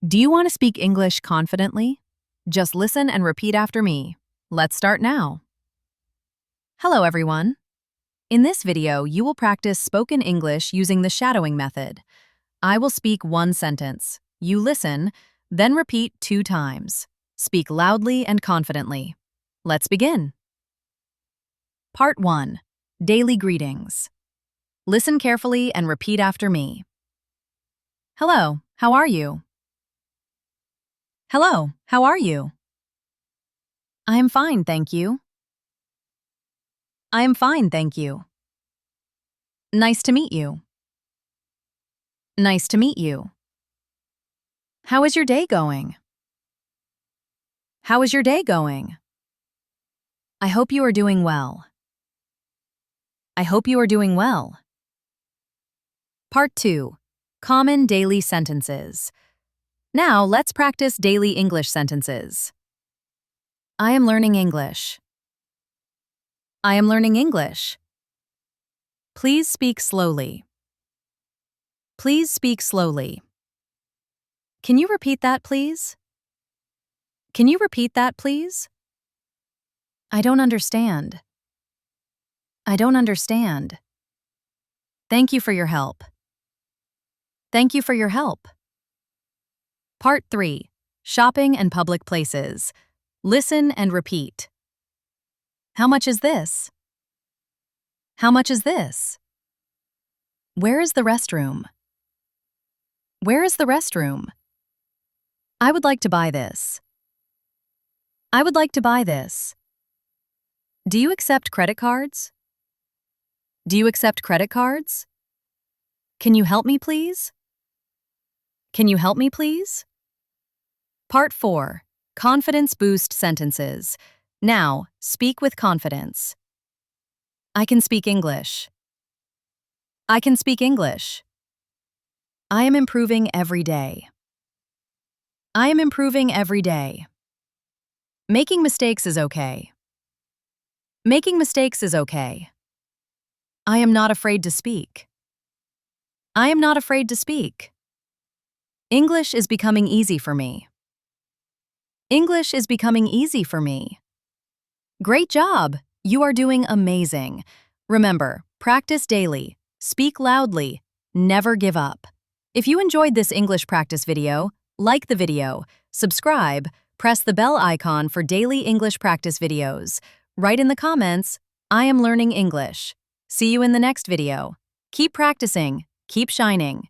Do you want to speak English confidently? Just listen and repeat after me. Let's start now. Hello, everyone. In this video, you will practice spoken English using the shadowing method. I will speak one sentence. You listen, then repeat 2 times. Speak loudly and confidently. Let's begin. Part 1. Daily Greetings. Listen carefully and repeat after me. Hello, how are you? Hello, how are you? I am fine, thank you. I am fine, thank you. Nice to meet you. Nice to meet you. How is your day going? How is your day going? I hope you are doing well. I hope you are doing well. Part 2. Common daily sentences. Now let's practice daily English sentences. I am learning English. I am learning English. Please speak slowly. Please speak slowly. Can you repeat that, please? Can you repeat that, please? I don't understand. I don't understand. Thank you for your help. Thank you for your help. Part 3. Shopping and public places. Listen and repeat. How much is this? How much is this? Where is the restroom? Where is the restroom? I would like to buy this. I would like to buy this. Do you accept credit cards? Do you accept credit cards? Can you help me, please? Can you help me, please? Part 4. Confidence boost sentences. Now, speak with confidence. I can speak English. I can speak English. I am improving every day. I am improving every day. Making mistakes is okay. Making mistakes is okay. I am not afraid to speak. I am not afraid to speak. English is becoming easy for me. English is becoming easy for me. Great job! You are doing amazing. Remember, practice daily, speak loudly, never give up. If you enjoyed this English practice video, like the video, subscribe, press the bell icon for daily English practice videos. Write in the comments, I am learning English. See you in the next video. Keep practicing, keep shining.